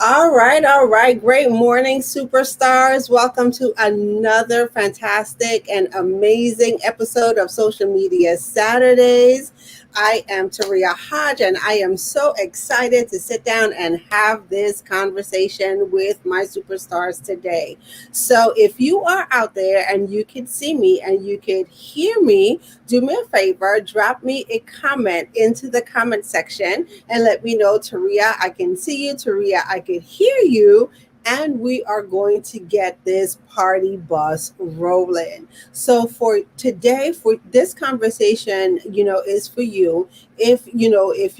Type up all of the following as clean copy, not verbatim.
All right. Great morning, superstars. Welcome to another fantastic and amazing episode of Social Media Saturdays. I am Taria Hodge, and I am so excited to sit down and have this conversation with my superstars today. So, if you are out there and you can see me and you can hear me, do me a favor, drop me a comment into the comment section and let me know, Taria, I can see you. Taria, I can hear you. And we are going to get this party bus rolling. So for today, for this conversation, is for you. If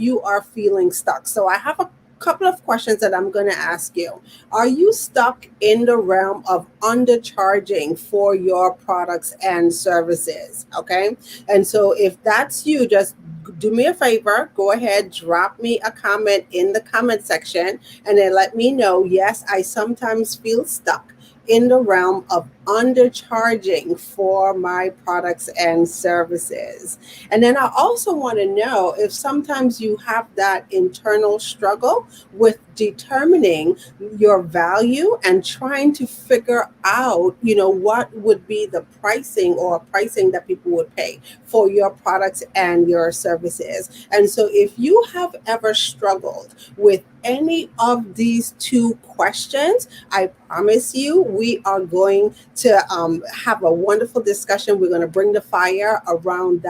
you are feeling stuck. So I have a couple of questions that I'm going to ask you. Are you stuck in the realm of undercharging for your products and services? Okay. And so if that's you, just do me a favor, go ahead, drop me a comment in the comment section, and then let me know. Yes, I sometimes feel stuck in the realm of undercharging for my products and services. And then I also want to know if sometimes you have that internal struggle with determining your value and trying to figure out, what would be the pricing that people would pay for your products and your services. And so if you have ever struggled with any of these two questions, I promise you, we are going to have a wonderful discussion. We're going to bring the fire around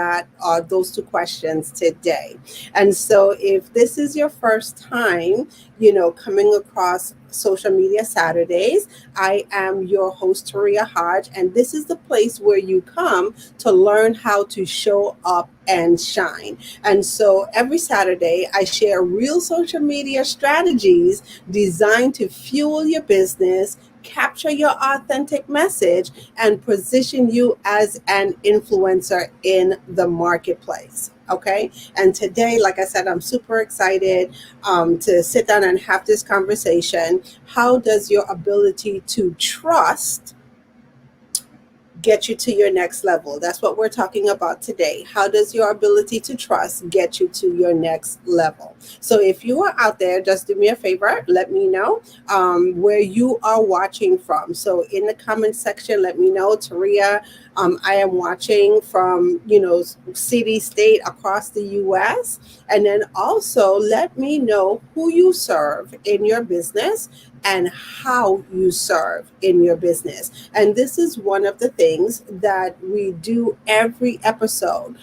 those two questions today. And so if this is your first time, coming across Social Media Saturdays, I am your host, Taria Hodge, and this is the place where you come to learn how to show up and shine. And so every Saturday, I share real social media strategies designed to fuel your business, capture your authentic message, and position you as an influencer in the marketplace. Okay. And today, like I said, I'm super excited to sit down and have this conversation. How does your ability to trust get you to your next level? That's what we're talking about today. How does your ability to trust get you to your next level? So if you are out there, just do me a favor, let me know where you are watching from. So in the comment section, let me know, Taria, I am watching from, city, state across the US. And then also let me know who you serve in your business and how you serve in your business. And this is one of the things that we do every episode.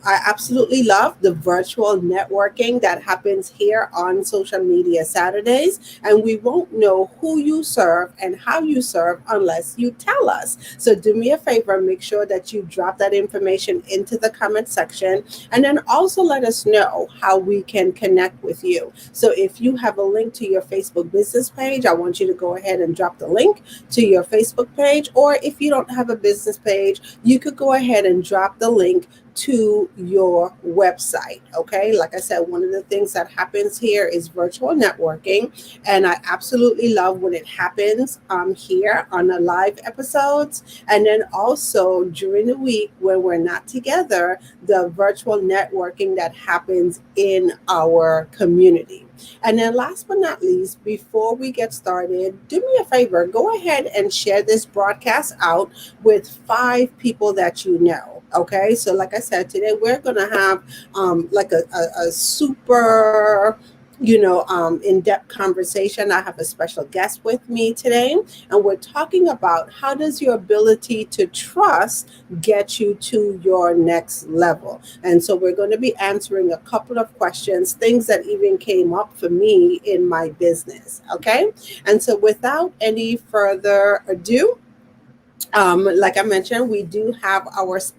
I absolutely love the virtual networking that happens here on Social Media Saturdays. And we won't know who you serve and how you serve unless you tell us. So do me a favor, make sure that you drop that information into the comment section. And then also let us know how we can connect with you. So if you have a link to your Facebook business page, I want you to go ahead and drop the link to your Facebook page. Or if you don't have a business page, you could go ahead and drop the link to your website. Okay. Like I said, one of the things that happens here is virtual networking. And I absolutely love when it happens here on the live episodes. And then also during the week when we're not together, the virtual networking that happens in our community. And then last but not least, before we get started, do me a favor, go ahead and share this broadcast out with 5 people that you know. Okay, so like I said, today we're going to have like a super in-depth conversation. I have a special guest with me today, and we're talking about how does your ability to trust get you to your next level. And so we're going to be answering a couple of questions, things that even came up for me in my business. Okay, and so without any further ado, like I mentioned, we do have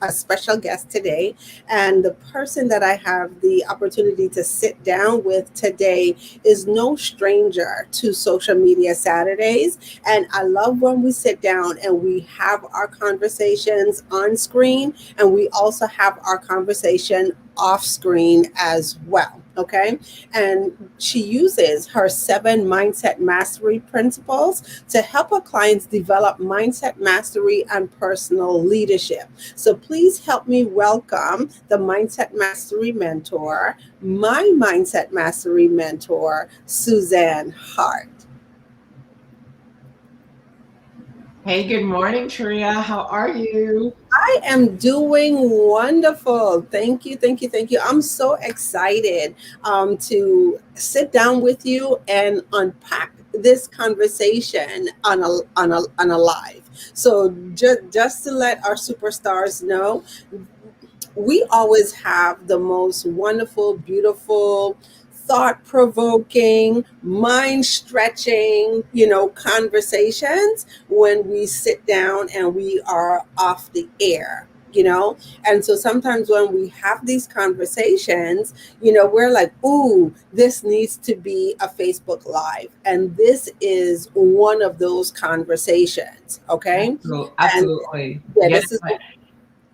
a special guest today, and the person that I have the opportunity to sit down with today is no stranger to Social Media Saturdays. And I love when we sit down and we have our conversations on screen, and we also have our conversation off screen as well. Okay. And she uses her 7 mindset mastery principles to help her clients develop mindset mastery and personal leadership. So please help me welcome the Mindset Mastery Mentor, my Mindset Mastery Mentor, Suzan Hart. Hey, good morning, Tria. How are you? I am doing wonderful. Thank you, thank you, thank you. I'm so excited to sit down with you and unpack this conversation on a live. So just to let our superstars know, we always have the most wonderful, beautiful, thought provoking, mind stretching, conversations when we sit down and we are off the air. And so sometimes when we have these conversations, we're like, ooh, this needs to be a Facebook Live. And this is one of those conversations. Okay. And Absolutely. yeah, this is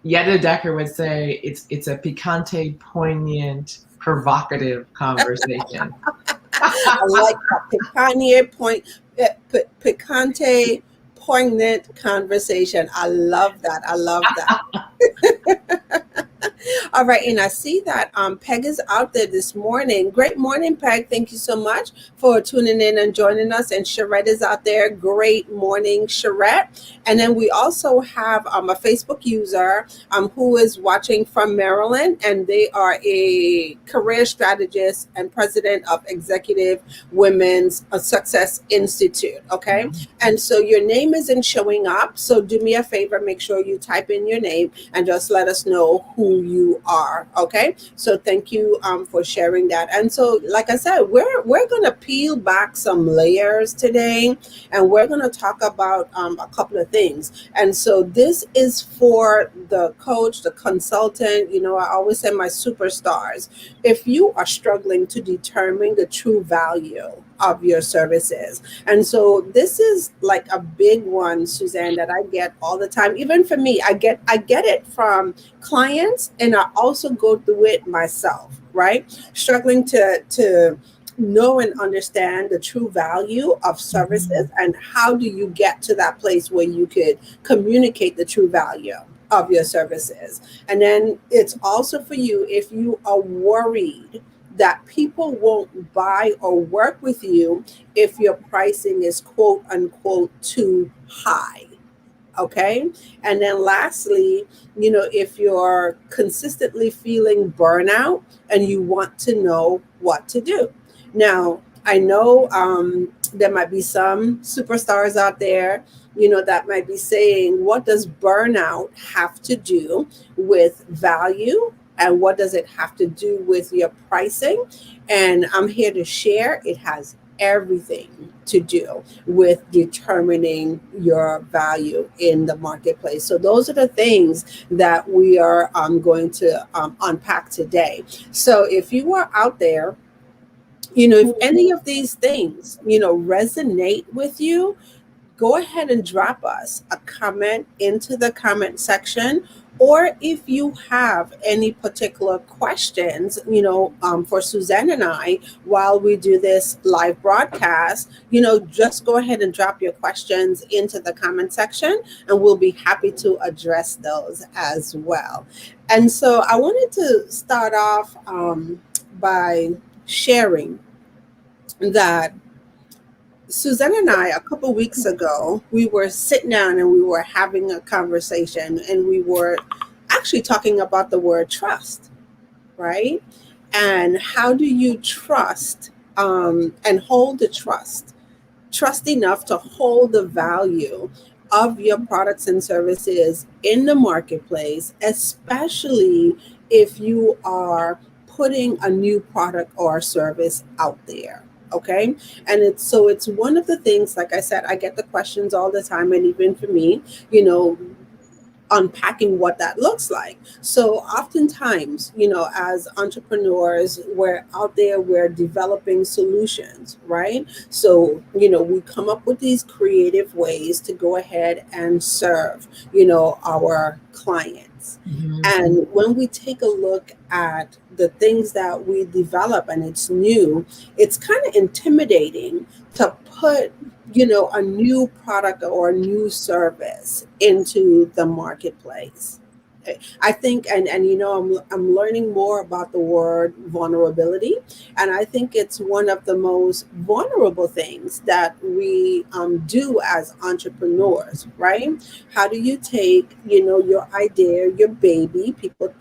Yetta Decker would say it's a picante, poignant, provocative conversation. I like that picante, poignant conversation. I love that. I love that. All right, and I see that Peg is out there this morning. Great morning, Peg. Thank you so much for tuning in and joining us. And Charette is out there. Great morning, Charette. And then we also have a Facebook user who is watching from Maryland, and they are a career strategist and president of Executive Women's Success Institute. Okay, and so your name isn't showing up. So do me a favor, make sure you type in your name and just let us know who you are. Okay, so thank you for sharing that. And so, like I said, we're gonna peel back some layers today, and we're gonna talk about a couple of things. And so this is for the coach, the consultant. I always say my superstars. If you are struggling to determine the true value of your services, and so this is like a big one, Suzanne, that I get all the time. Even for me, I get it from clients, and I also go through it myself, right? Struggling to know and understand the true value of services, Mhm. and how do you get to that place where you could communicate the true value of your services. And then it's also for you if you are worried that people won't buy or work with you if your pricing is quote unquote too high. Okay. And then lastly, if you're consistently feeling burnout and you want to know what to do. Now, I know there might be some superstars out there, that might be saying, what does burnout have to do with value? And what does it have to do with your pricing? And I'm here to share it has everything to do with determining your value in the marketplace. So those are the things that we are going to unpack today. So if you are out there, if any of these things, resonate with you, go ahead and drop us a comment into the comment section. Or if you have any particular questions, for Suzanne and I, while we do this live broadcast, just go ahead and drop your questions into the comment section, and we'll be happy to address those as well. And so I wanted to start off by sharing that Suzanne and I, a couple weeks ago, we were sitting down and we were having a conversation, and we were actually talking about the word trust, right? And how do you trust and hold the trust enough to hold the value of your products and services in the marketplace, especially if you are putting a new product or service out there. Okay. And it's one of the things, like I said, I get the questions all the time. And even for me, you know, unpacking what that looks like. So oftentimes, as entrepreneurs, we're out there, we're developing solutions, right? So, we come up with these creative ways to go ahead and serve, our clients. Mhm. And when we take a look at the things that we develop and it's new, it's kind of intimidating to put a new product or a new service into the marketplace. I think, and I'm learning more about the word vulnerability, and I think it's one of the most vulnerable things that we do as entrepreneurs, right? How do you take, your idea, your baby? People,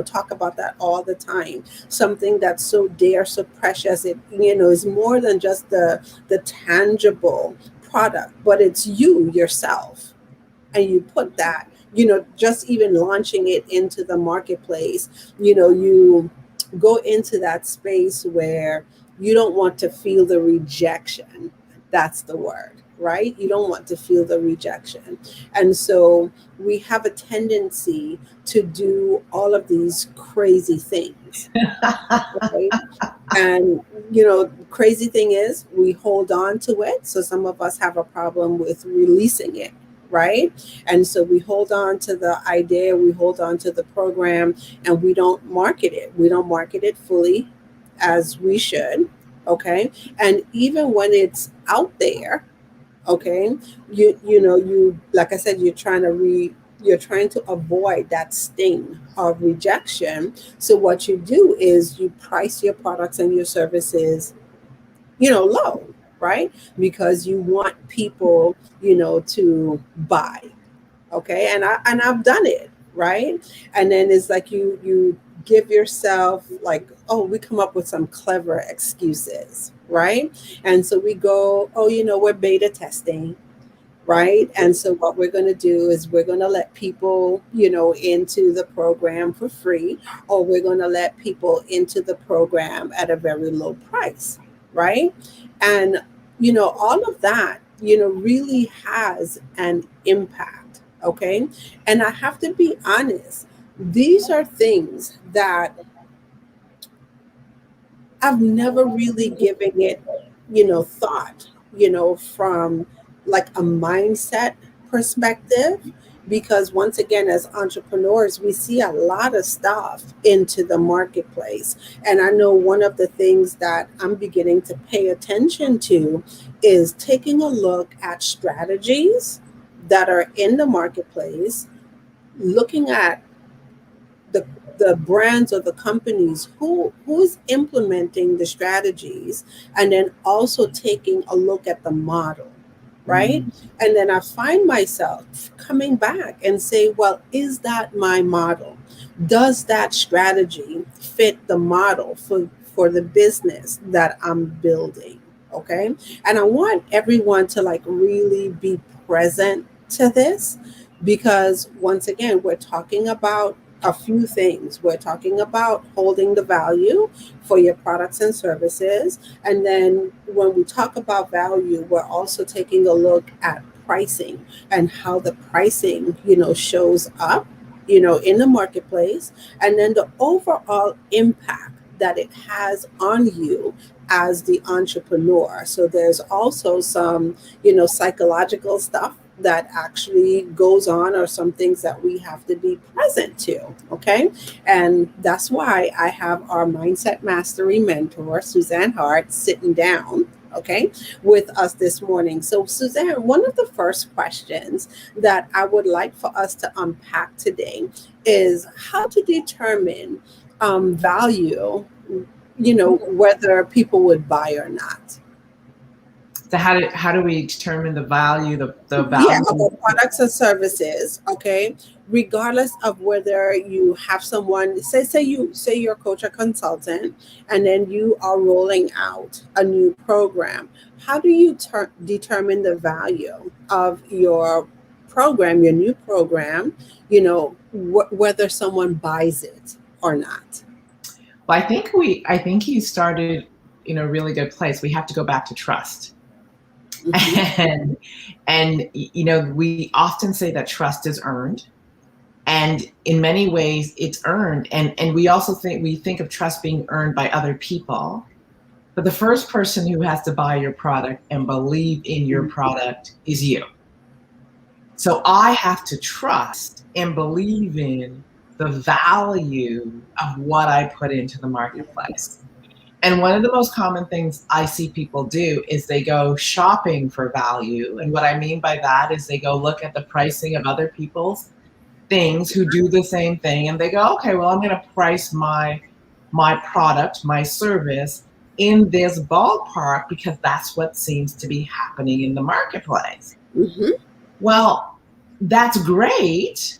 talk about that all the time. Something that's so dear, so precious. It, is more than just the tangible product, but it's you yourself, and you put that, just even launching it into the marketplace, you go into that space where you don't want to feel the rejection. That's the word, right? You don't want to feel the rejection. And so we have a tendency to do all of these crazy things, right? And crazy thing is we hold on to it. So some of us have a problem with releasing it, right? And so we hold on to the idea, we hold on to the program, and we don't market it. We don't market it fully as we should. Okay. And even when it's out there, okay, you like I said, you're trying to avoid that sting of rejection. So what you do is you price your products and your services, low, right? Because you want people, to buy. Okay. And I've done it, right? And then it's like you give yourself, like, oh, we come up with some clever excuses, right? And so we go, oh, we're beta testing, right? And so what we're going to do is we're going to let people, into the program for free, or we're going to let people into the program at a very low price, right? And all of that, really has an impact. Okay. And I have to be honest, these are things that I've never really given it, thought, from like a mindset perspective. Because once again, as entrepreneurs, we see a lot of stuff into the marketplace. And I know one of the things that I'm beginning to pay attention to is taking a look at strategies that are in the marketplace, looking at the the brands or the companies who's implementing the strategies, and then also taking a look at the model, right? And then I find myself coming back and say, well, is that my model? Does that strategy fit the model for the business that I'm building? Okay. And I want everyone to like really be present to this, because once again, we're talking about a few things. We're talking about holding the value for your products and services. And then when we talk about value, we're also taking a look at pricing and how the pricing, shows up, in the marketplace, and then the overall impact that it has on you as the entrepreneur. So there's also some, psychological stuff that actually goes on, or some things that we have to be present to. Okay. And that's why I have our mindset mastery mentor, Suzan Hart, sitting down, okay, with us this morning. So, Suzanne, one of the first questions that I would like for us to unpack today is how to determine value, whether people would buy or not. So how do we determine the value, the Yeah, value? of our products and services, okay, regardless of whether you have someone, say you're a coach or consultant, and then you are rolling out a new program. How do you determine the value of your program, your new program, whether someone buys it or not? Well, I think you started in a really good place. We have to go back to trust. Hmm. and we often say that trust is earned, and in many ways it's earned, and we think of trust being earned by other people, but the first person who has to buy your product and believe in your product is you. So I have to trust and believe in the value of what I put into the marketplace. And one of the most common things I see people do is they go shopping for value. And what I mean by that is they go look at the pricing of other people's things who do the same thing, and they go, okay, well, I'm going to price my product, my service in this ballpark because that's what seems to be happening in the marketplace. Mm-hmm. Well, that's great.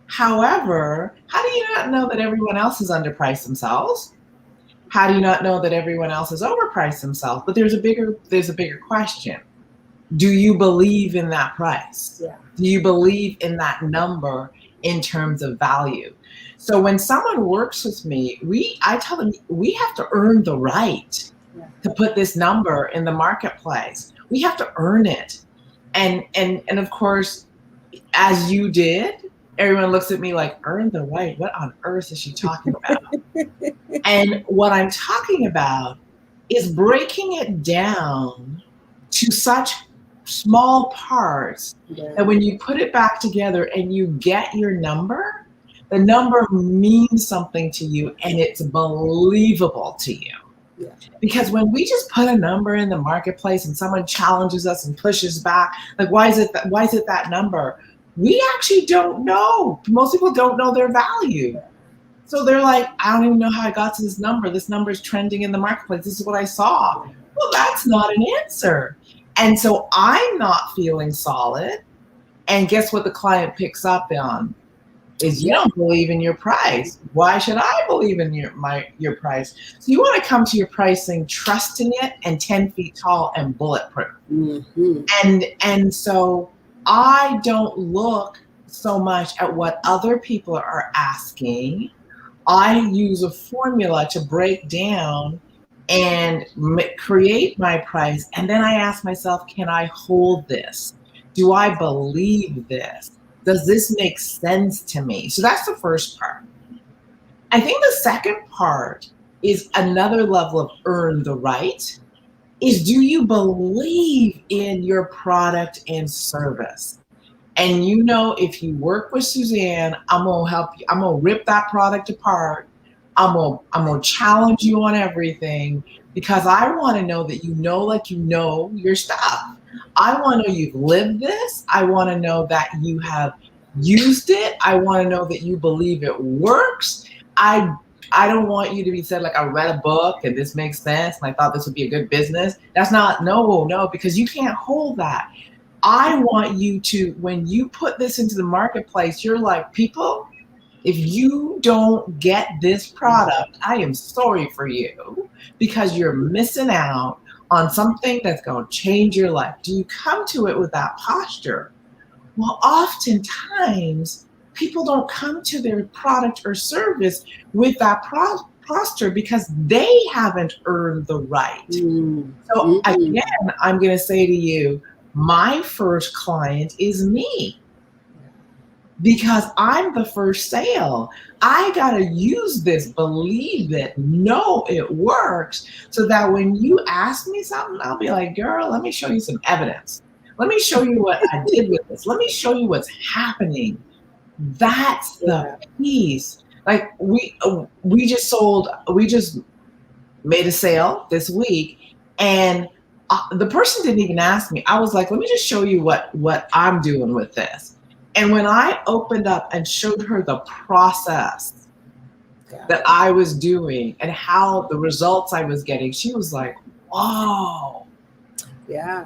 However, how do you not know that everyone else has underpriced themselves? How do you not know that everyone else has overpriced themselves? But there's a bigger question. Do you believe in that price? Yeah. Do you believe in that number in terms of value? So when someone works with me, I tell them we have to earn the right to put this number in the marketplace. We have to earn it. And of course, as you did, everyone looks at me like, earn the right? What on earth is she talking about? And what I'm talking about is breaking it down to such small parts that when you put it back together and you get your number, the number means something to you and it's believable to you. Yeah. Because when we just put a number in the marketplace and someone challenges us and pushes back, like, why is it that number? We actually don't know. Most people don't know their value. So they're like, I don't even know how I got to this number. This number is trending in the marketplace. This is what I saw. Well, that's not an answer. And so I'm not feeling solid. And guess what the client picks up on? Is you don't believe in your price. Why should I believe in your price? So you want to come to your pricing, trusting it, and 10 feet tall and bulletproof. Mm-hmm. And so I don't look so much at what other people are asking. I use a formula to break down and create my price. And then I ask myself, can I hold this? Do I believe this? Does this make sense to me? So that's the first part. I think the second part is another level of earn the right, is do you believe in your product and service? And you know, if you work with Suzanne, I'm gonna help you. I'm gonna rip that product apart. I'm gonna challenge you on everything because I want to know that you know your stuff. I want to know you've lived this. I want to know that you have used it. I want to know that you believe it works. I don't want you to be said like, I read a book and this makes sense and I thought this would be a good business. That's not, no, because you can't hold that. I want you to, when you put this into the marketplace, you're like, people, if you don't get this product, I am sorry for you because you're missing out on something that's going to change your life. Do you come to it with that posture? Well, oftentimes people don't come to their product or service with that posture because they haven't earned the right. So again, I'm going to say to you, my first client is me. Because I'm the first sale. I got to use this, believe it, know it works, so that when you ask me something, I'll be like, girl, let me show you some evidence. Let me show you what I did with this. Let me show you what's happening. That's the piece. Like we just made a sale this week, and the person didn't even ask me. I was like, let me just show you what I'm doing with this. And when I opened up and showed her the process that I was doing and how the results I was getting, she was like, whoa. Yeah.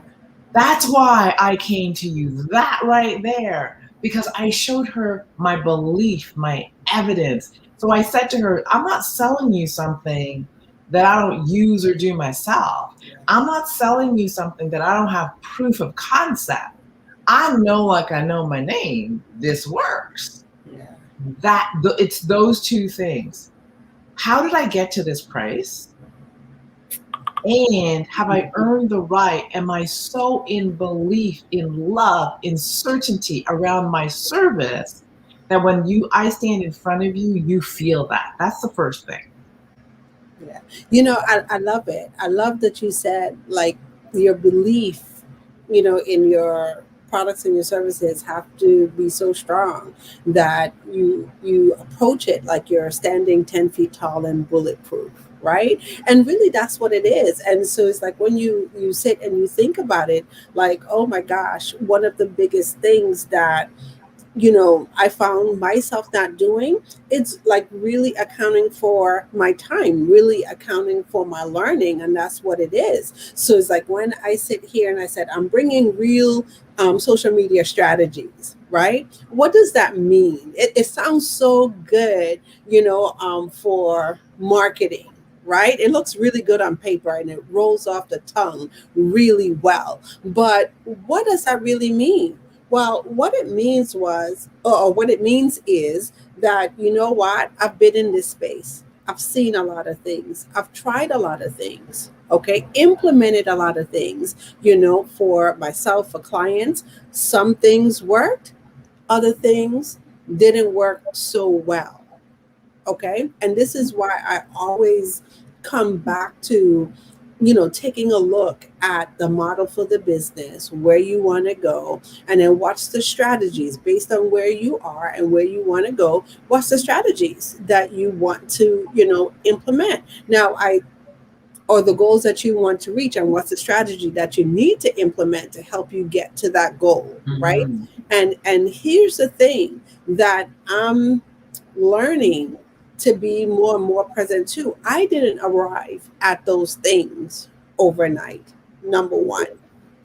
That's why I came to you. That right there. Because I showed her my belief, my evidence. So I said to her, I'm not selling you something that I don't use or do myself. I'm not selling you something that I don't have proof of concept. I know, like I know my name, this works. Yeah. It's those two things. How did I get to this price? And have I earned the right? Am I so in belief, in love, in certainty around my service that when I stand in front of you, you feel that? That's the first thing. Yeah. You know, I love it. I love that you said like your belief, you know, in your products and your services have to be so strong that you approach it like you're standing 10 feet tall and bulletproof, right? And really that's what it is. And so it's like when you sit and you think about it, like, oh my gosh, one of the biggest things that I found myself not doing, it's like really accounting for my time, really accounting for my learning. And that's what it is. So it's like when I sit here and I said, I'm bringing real social media strategies, right? What does that mean? It sounds so good, for marketing. Right? It looks really good on paper and it rolls off the tongue really well. But what does that really mean? Well, what it means or what it means is that, what? I've been in this space. I've seen a lot of things. I've tried a lot of things. Okay. Implemented a lot of things, for myself, for clients. Some things worked, other things didn't work so well. Okay. And this is why I always come back to, taking a look at the model for the business, where you want to go, and then watch the strategies based on where you are and where you want to go. What's the strategies that you want to, implement? Now, or the goals that you want to reach, and what's the strategy that you need to implement to help you get to that goal, right? Mm-hmm. And here's the thing that I'm learning to be more and more present to. I didn't arrive at those things overnight. Number one,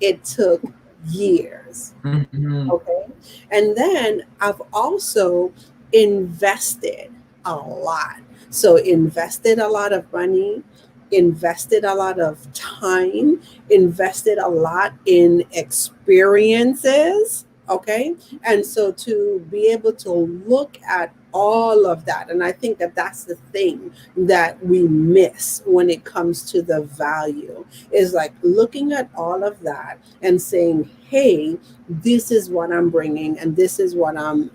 it took years. Mm-hmm. Okay. And then I've also invested a lot. So, invested a lot of money, invested a lot of time, invested a lot in experiences. Okay. And so to be able to look at all of that, and I think that that's the thing that we miss when it comes to the value, is like looking at all of that and saying, hey, this is what I'm bringing, and this is what I'm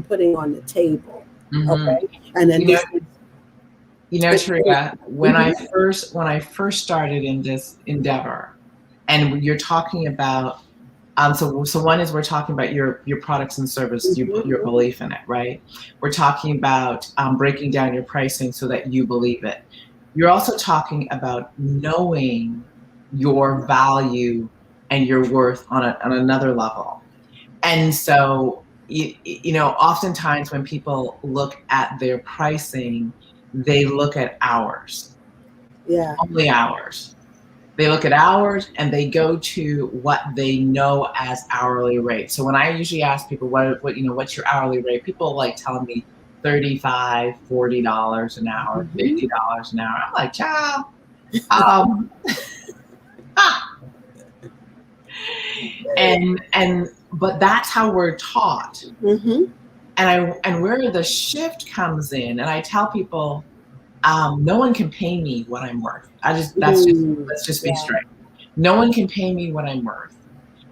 putting on the table. Mm-hmm. Okay, and then You know, this is Tria, Mhm. when I first started in this endeavor, and you're talking about, so one is we're talking about your products and service, your Mhm. belief in it, right? We're talking about breaking down your pricing so that you believe it. You're also talking about knowing your value and your worth on another level. And so, oftentimes when people look at their pricing, they look at hours, Yeah. only hours. They look at hours and they go to what they know as hourly rate. So when I usually ask people what's your hourly rate, people like telling me 35, $40 an hour, Mhm. $50 an hour. I'm like, child, um, and but that's how we're taught. Mhm. And where the shift comes in, and I tell people, no one can pay me what I'm worth. Mm. Let's just be Yeah. straight. No one can pay me what I'm worth.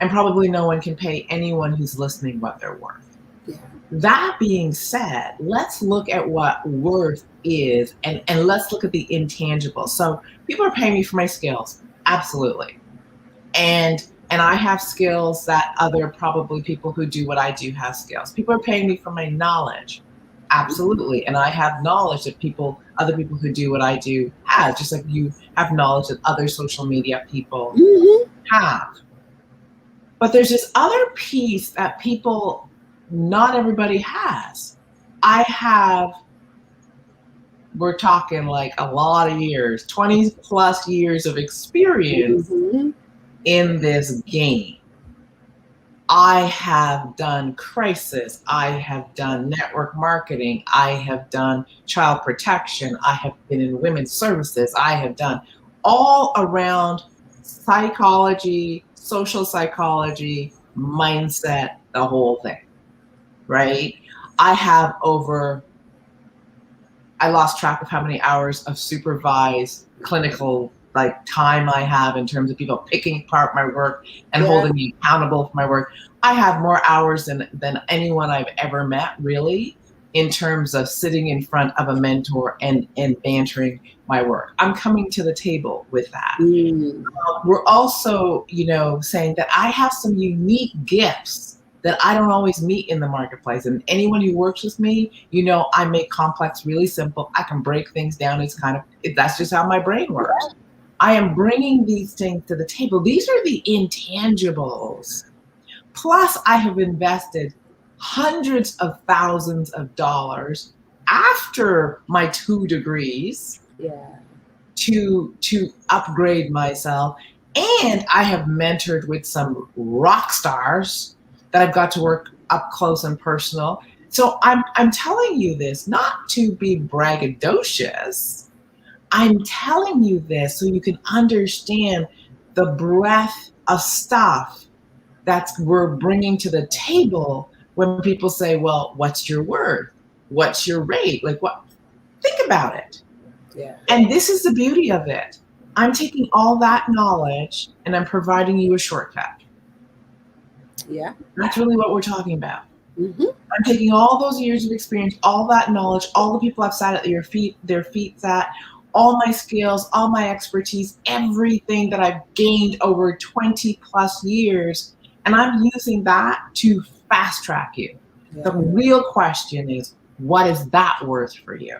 And probably no one can pay anyone who's listening what they're worth. Yeah. That being said, let's look at what worth is, and let's look at the intangible. So people are paying me for my skills. Absolutely. And I have skills that other probably people who do what I do have skills. People are paying me for my knowledge. Absolutely. And I have knowledge that other people who do what I do have, just like you have knowledge that other social media people Mhm. have. But there's this other piece that not everybody has. I have, we're talking like a lot of years, 20 plus years of experience Mhm. in this game. I have done crisis. I have done network marketing. I have done child protection. I have been in women's services. I have done all around psychology, social psychology, mindset, the whole thing, right? I have I lost track of how many hours of supervised clinical like time I have in terms of people picking apart my work and Yeah. holding me accountable for my work. I have more hours than anyone I've ever met, really, in terms of sitting in front of a mentor and bantering my work. I'm coming to the table with that. Mm. We're also, saying that I have some unique gifts that I don't always meet in the marketplace. And anyone who works with me, I make complex really simple. I can break things down. That's just how my brain works. I am bringing these things to the table. These are the intangibles. Plus, I have invested hundreds of thousands of dollars after my 2 degrees Yeah. to upgrade myself. And I have mentored with some rock stars that I've got to work up close and personal. So I'm telling you this not to be braggadocious. I'm telling you this so you can understand the breadth of stuff that we're bringing to the table when people say, well, what's your worth? What's your rate? Like, what? Think about it. Yeah. And this is the beauty of it. I'm taking all that knowledge and I'm providing you a shortcut. Yeah. That's really what we're talking about. Mm-hmm. I'm taking all those years of experience, all that knowledge, all the people I've sat at their feet sat, all my skills, all my expertise, everything that I've gained over 20 plus years, and I'm using that to fast track you. Yeah. The real question is, what is that worth for you?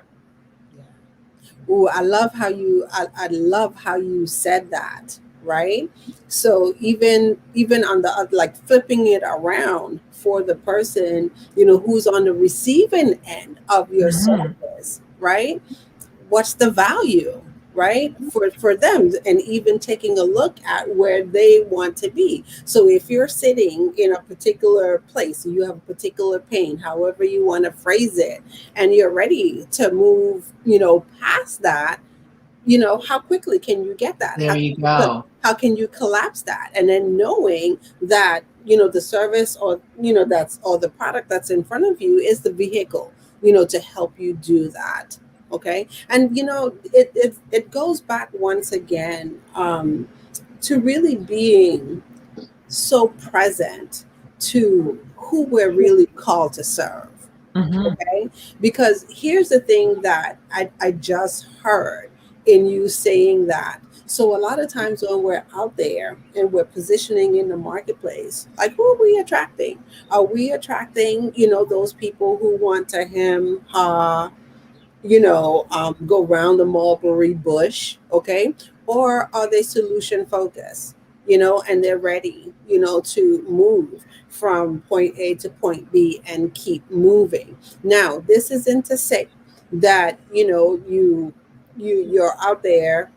Ooh, I love how I love how you said that, right? So even on the like flipping it around for the person, who's on the receiving end of your Mhm. service, right? What's the value, right, for them, and even taking a look at where they want to be. So if you're sitting in a particular place, you have a particular pain, however you want to phrase it, and you're ready to move, past that, how quickly can you get that? There you go. How can you collapse that? And then knowing that, the service, or, that's, or the product that's in front of you is the vehicle, to help you do that. Okay. And, it goes back once again, to really being so present to who we're really called to serve. Mhm. Okay. Because here's the thing that I just heard in you saying that. So a lot of times when we're out there and we're positioning in the marketplace, like, who are we attracting? Are we attracting, those people who want to go round the mulberry bush, okay? Or are they solution focused, and they're ready, to move from point A to point B and keep moving. Now, this isn't to say that, you're out there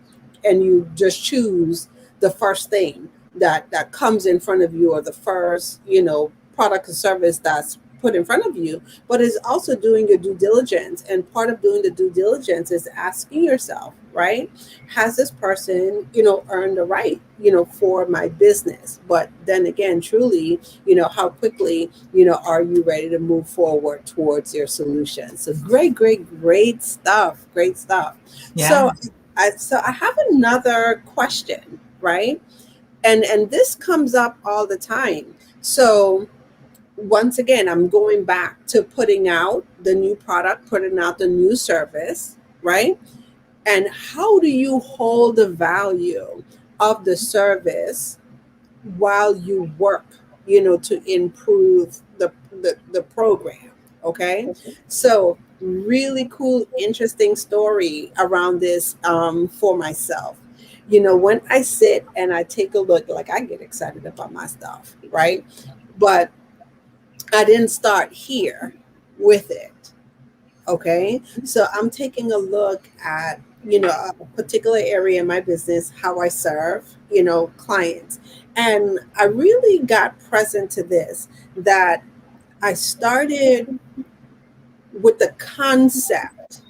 and you just choose the first thing that comes in front of you, or the first, product or service that's put in front of you, but it's also doing your due diligence. And part of doing the due diligence is asking yourself, right? Has this person, earned the right, for my business? But then again, truly, how quickly, are you ready to move forward towards your solution? So great, great, great stuff. Great stuff. So Yes. I have another question, right? And this comes up all the time. So once again, I'm going back to putting out the new product, putting out the new service, right? And how do you hold the value of the service while you work, to improve the program? Okay. So, really cool, interesting story around this, for myself. When I sit and I take a look, like, I get excited about my stuff, right? But I didn't start here with it. Okay. So I'm taking a look at, a particular area in my business, how I serve, clients. And I really got present to this, that I started with the concept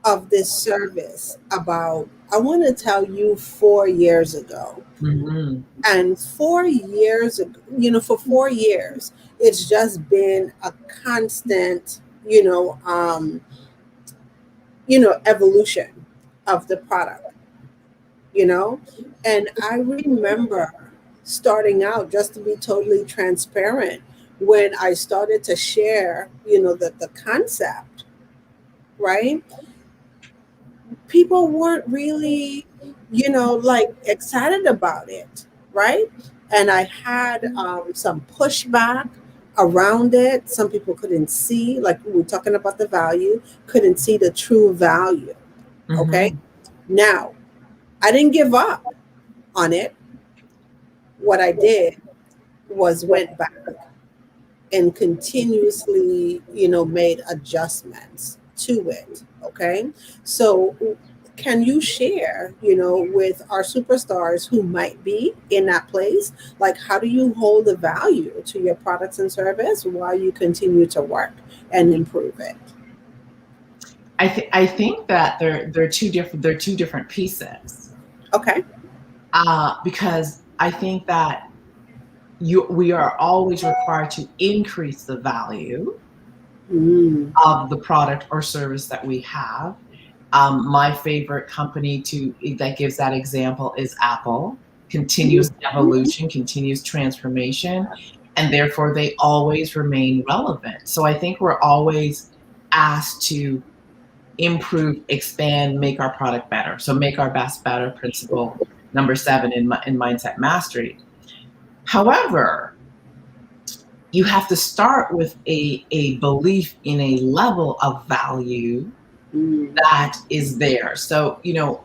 of this service about, I want to tell you, 4 years ago. Mhm. And 4 years ago, for 4 years, it's just been a constant, evolution of the product, you know. And I remember starting out, just to be totally transparent, when I started to share, the concept, right? People weren't really, like, excited about it, right? And I had, some pushback around it. Some people couldn't see, like we were talking about the value, couldn't see the true value. Okay. Mhm. Now, I didn't give up on it. What I did was went back, and continuously, made adjustments to it. Okay. So can you share, with our superstars who might be in that place, like how do you hold the value to your products and service while you continue to work and improve it? I think that they're two different pieces. Okay. Because I think that we are always required to increase the value Mm. of the product or service that we have. My favorite company that gives that example is Apple. Continuous evolution, continuous transformation, and therefore they always remain relevant. So I think we're always asked to improve, expand, make our product better. So make our best better principle number 7 in mindset mastery. However, you have to start with a belief in a level of value Mm. that is there. So,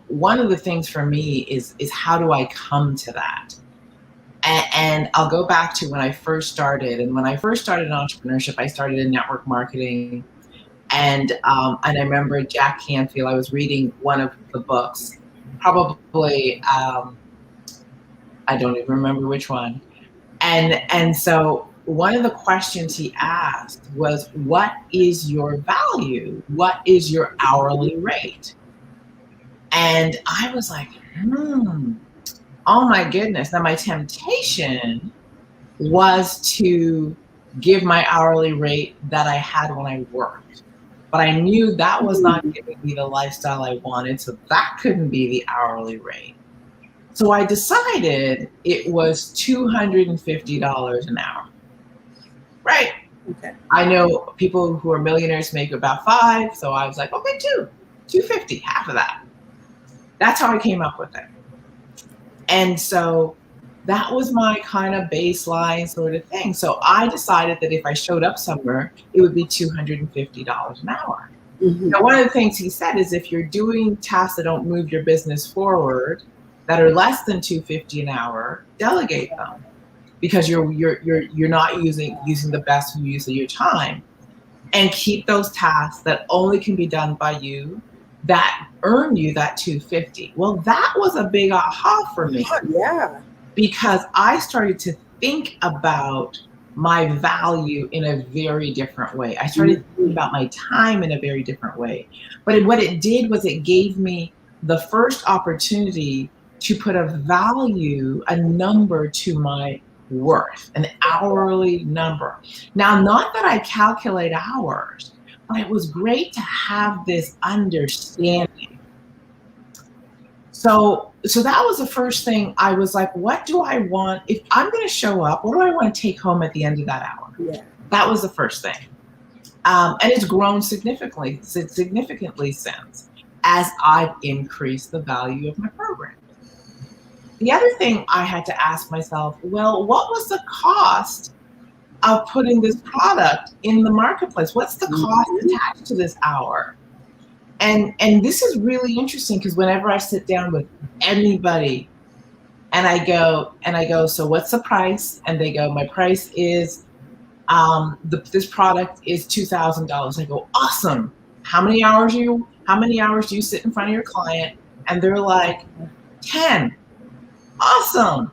one of the things for me is how do I come to that? And I'll go back to when I first started. And when I first started in entrepreneurship, I started in network marketing. And I remember Jack Canfield, I was reading one of the books, probably, I don't even remember which one. And so one of the questions he asked was, what is your value? What is your hourly rate? And I was like, oh my goodness. Now my temptation was to give my hourly rate that I had when I worked. But I knew that was not giving me the lifestyle I wanted, so that couldn't be the hourly rate. So I decided it was $250 an hour. Right. Okay. I know people who are millionaires make about 5, so I was like, okay, 250, half of that. That's how I came up with it. And so that was my kind of baseline sort of thing. So I decided that if I showed up somewhere, it would be $250 an hour. Mm-hmm. Now, one of the things he said is if you're doing tasks that don't move your business forward, that are less than $250 an hour, delegate them, because you're not using the best use of your time, and keep those tasks that only can be done by you that earn you that $250. Well, that was a big aha for me. Yeah. Because I started to think about my value in a very different way. I started thinking about my time in a very different way. But what it did was it gave me the first opportunity to put a value, a number to my worth, an hourly number. Now, not that I calculate hours, but it was great to have this understanding. So that was the first thing. I was like, what do I want? If I'm going to show up, what do I want to take home at the end of that hour? Yeah. That was the first thing. And it's grown significantly since, as I've increased the value of my program. The other thing I had to ask myself, well, what was the cost of putting this product in the marketplace? What's the cost attached to this hour? And this is really interesting, because whenever I sit down with anybody and I go, so what's the price? And they go, my price is, this product is $2,000. I go, awesome. How many hours do you sit in front of your client? And they're like, 10. Awesome.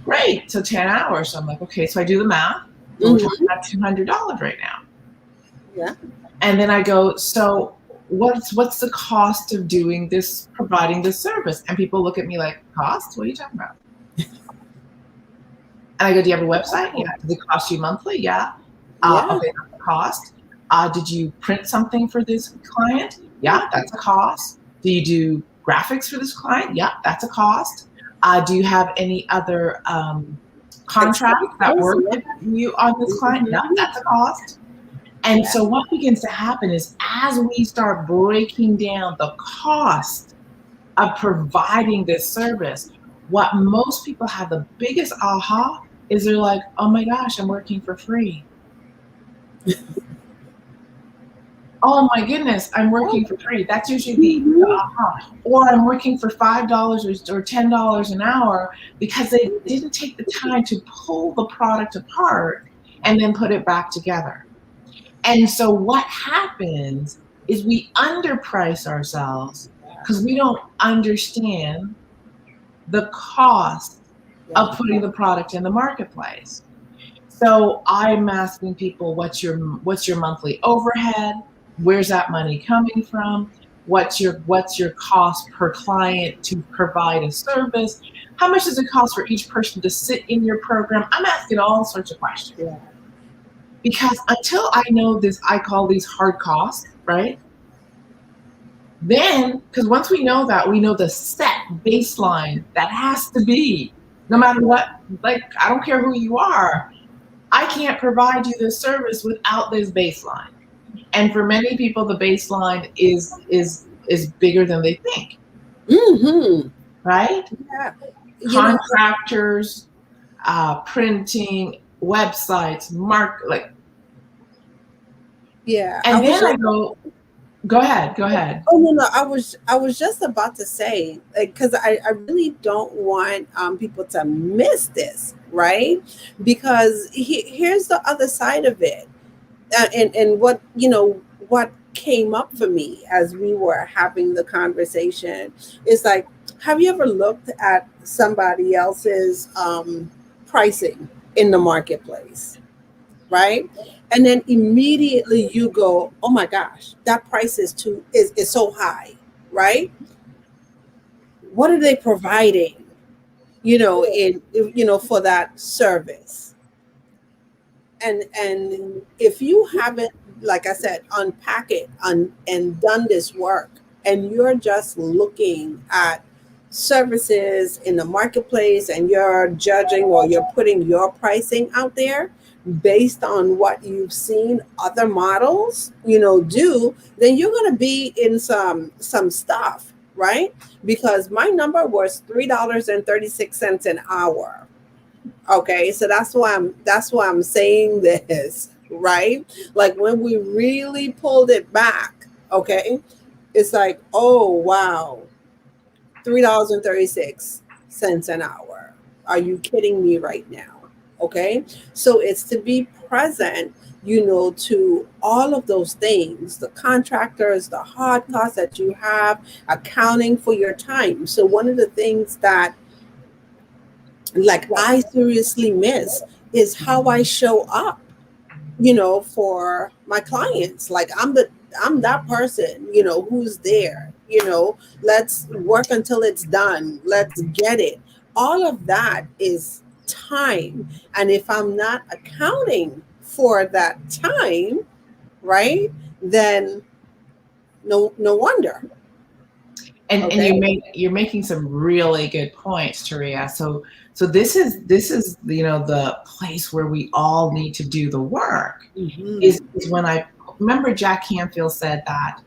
Great. So 10 hours. So I'm like, okay. So I do the math. So we're talking about $200 right now. Yeah. And then I go, so what's the cost of doing this, providing this service? And people look at me like, cost? What are you talking about? And I go, do you have a website? Yeah. Does it cost you monthly? Yeah. Okay, that's the cost. Did you print something for this client? Yeah, that's a cost. Do you do graphics for this client? Yeah, that's a cost. Do you have any other contracts that work with you on this client? Yeah, that's a cost. And so what begins to happen is, as we start breaking down the cost of providing this service, what most people have the biggest aha is they're like, oh my gosh, I'm working for free. Oh my goodness, I'm working for free. That's usually the aha. Or I'm working for $5 or $10 an hour, because they didn't take the time to pull the product apart and then put it back together. And so what happens is we underprice ourselves because we don't understand the cost of putting the product in the marketplace. So I'm asking people, what's your monthly overhead? Where's that money coming from? What's your cost per client to provide a service? How much does it cost for each person to sit in your program? I'm asking all sorts of questions. Yeah. Because until I know this, I call these hard costs, right? Then, because once we know that, we know the set baseline that has to be, no matter what, like, I don't care who you are, I can't provide you this service without this baseline. And for many people, the baseline is bigger than they think, Mm-hmm. right? Yeah. Contractors, printing, websites, like. Yeah. And then I go ahead. Oh no, I was just about to say, because I really don't want people to miss this, right? Because here's the other side of it, and what what came up for me as we were having the conversation is like, have you ever looked at somebody else's pricing in the marketplace, right? And then immediately you go, oh my gosh, that price is so high, right? What are they providing, for that service? And if you haven't, like I said, unpack it and done this work, and you're just looking at services in the marketplace and you're judging or you're putting your pricing out there based on what you've seen other models do, then you're going to be in some stuff, right? Because my number was $3.36 an hour. Okay, so that's why I'm saying this, right? Like when we really pulled it back, okay, it's like, oh wow, $3.36 an hour. Are you kidding me right now? Okay, so it's to be present, to all of those things, the contractors, the hard costs that you have, accounting for your time. So one of the things that, like, I seriously miss is how I show up, for my clients. Like I'm that person, who's there, let's work until it's done. Let's get it. All of that is time. And if I'm not accounting for that time, right, then no wonder. And Okay. you're making some really good points, Taria. So this is the place where we all need to do the work. Is Hmm. when I remember Jack Canfield said that,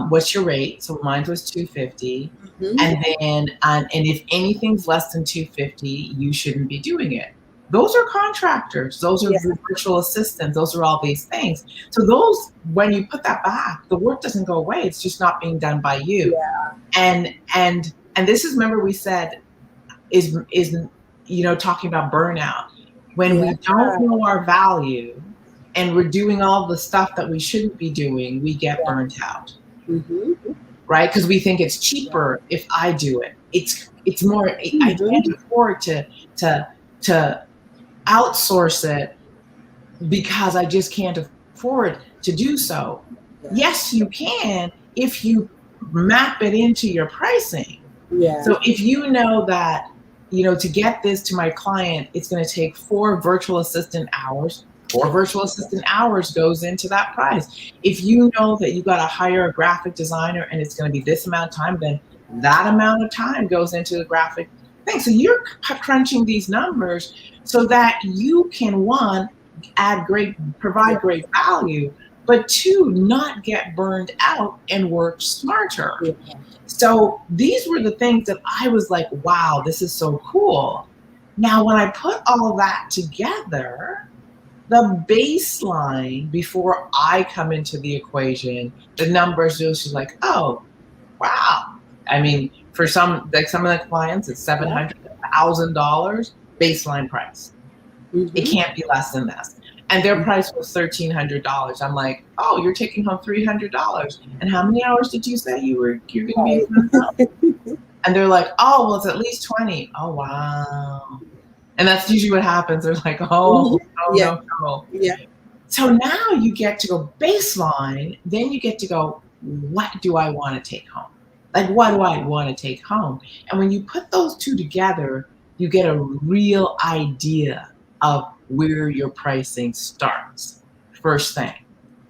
what's your rate? So mine was 250, Hmm. and then and if anything's less than 250, you shouldn't be doing it. Those are contractors. Those are Yeah. virtual assistants. Those are all these things. So those, when you put that back, the work doesn't go away. It's just not being done by you. Yeah. And this is, remember we said, is talking about burnout. When Yeah. we don't know our value and we're doing all the stuff that we shouldn't be doing, we get Yeah. burnt out, Hmm. right? Because we think it's cheaper if I do it. It's more, I can't Hmm. afford to outsource it because I just can't afford to do so. Yes, you can if you map it into your pricing. Yeah. So if you know that, to get this to my client, it's going to take 4 virtual assistant hours. 4 virtual assistant hours goes into that price. If you know that you got to hire a graphic designer and it's going to be this amount of time, then that amount of time goes into the graphic thing. So you're crunching these numbers so that you can, one, provide Yeah. great value, but two, not get burned out and work smarter. Yeah. So these were the things that I was like, wow, this is so cool. Now, when I put all that together, the baseline before I come into the equation, the numbers just like, oh, wow. I mean, for some of the clients, it's $700,000 baseline price. It can't be less than this. And their price was $1,300. I'm like, oh, you're taking home $300. And how many hours did you say you're going to be home? And they're like, oh, well, it's at least 20. Oh, wow. And that's usually what happens. They're like, oh, no. Yeah. So now you get to go baseline. Then you get to go, what do I want to take home? Like, what do I want to take home? And when you put those two together, you get a real idea of where your pricing starts. First thing.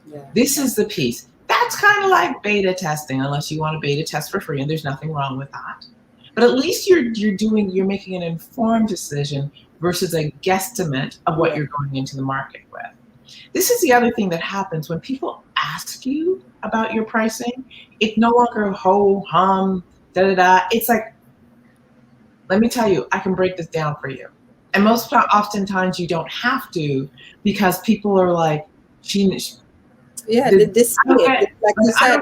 Yeah. This is the piece. That's kind of like beta testing, unless you want to beta test for free, and there's nothing wrong with that. But at least you're making an informed decision versus a guesstimate of what you're going into the market with. This is the other thing that happens when people ask you about your pricing. It's no longer ho hum da. It's like, let me tell you, I can break this down for you. And most oftentimes you don't have to, because people are like, this like you said,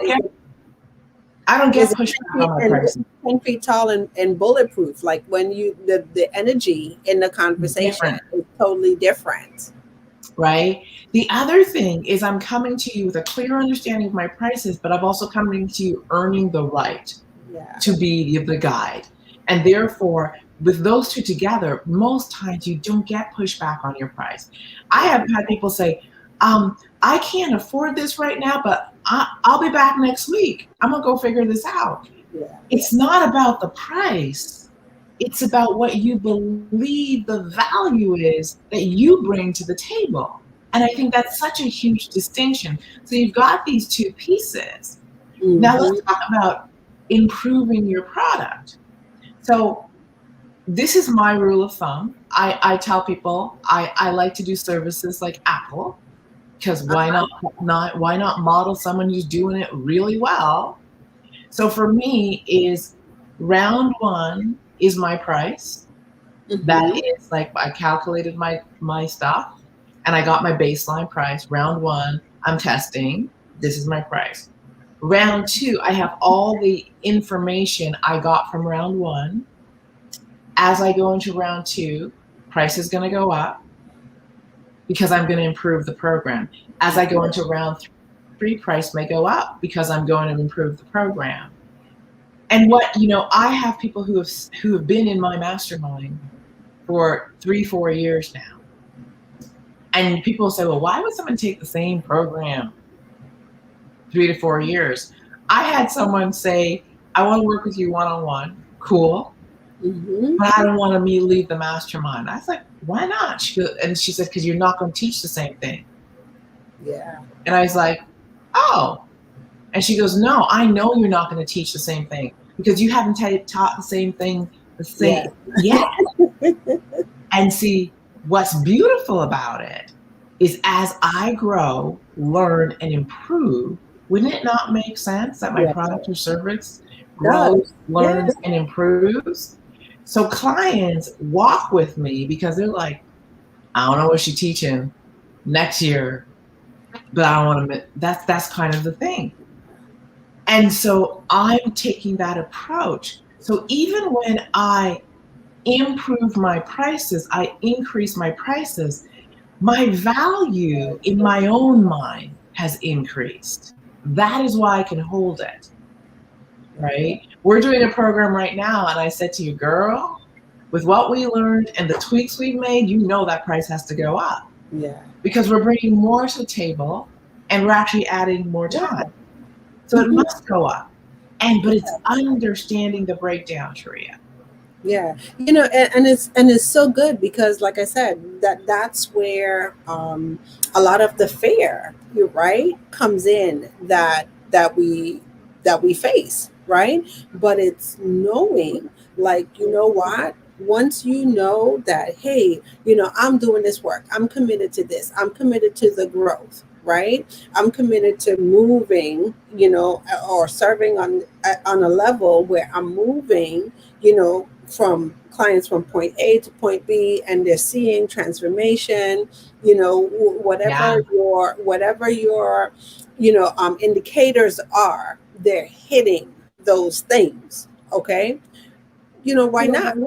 I don't get pushback on my pricing. 10 feet tall and bulletproof. Like when the energy in the conversation is totally different. Right? The other thing is I'm coming to you with a clear understanding of my prices, but I'm also coming to you earning the right to be the guide. And therefore, with those two together, most times you don't get pushback on your price. I have had people say, I can't afford this right now, but I'll be back next week. I'm going to go figure this out. Yeah. It's not about the price. It's about what you believe the value is that you bring to the table. And I think that's such a huge distinction. So you've got these two pieces. Mm-hmm. Now let's talk about improving your product. So this is my rule of thumb. I tell people I like to do services like Apple, because why not model someone who's doing it really well? So for me is round one is my price. Mm-hmm. That is like I calculated my stuff and I got my baseline price. Round one, I'm testing. This is my price. Round two, I have all the information I got from round one. As I go into round two, price is going to go up because I'm going to improve the program. As I go into round three, price may go up because I'm going to improve the program. And I have people who have been in my mastermind for 3-4 years now. And people say, well, why would someone take the same program 3 to 4 years? I had someone say, I want to work with you one-on-one. Cool. Mm-hmm. But I don't want to leave the mastermind. I was like, why not? She said, because you're not going to teach the same thing. Yeah. And I was like, oh. And she goes, no, I know you're not going to teach the same thing because you haven't taught the same thing yet. And see, what's beautiful about it is as I grow, learn, and improve, wouldn't it not make sense that my product or service grows, learns, and improves? So clients walk with me because they're like, I don't know what she's teaching next year, but I don't want to. That's kind of the thing. And so I'm taking that approach. So even when I improve my prices, I increase my prices, my value in my own mind has increased. That is why I can hold it. Right? We're doing a program right now, and I said to you, girl, with what we learned and the tweaks we've made, that price has to go up. Yeah. Because we're bringing more to the table, and we're actually adding more time. So it must go up. But it's understanding the breakdown, Sharia. Yeah, and it's so good because, like I said, that's where a lot of the fear, right, comes in that we face, right? But it's knowing, like, what? Once you know that, hey, I'm doing this work, I'm committed to this, I'm committed to the growth, right? I'm committed to moving, or serving on a level where I'm moving, from clients from point A to point B, and they're seeing transformation, whatever your indicators are, they're hitting those things. Okay. Why not?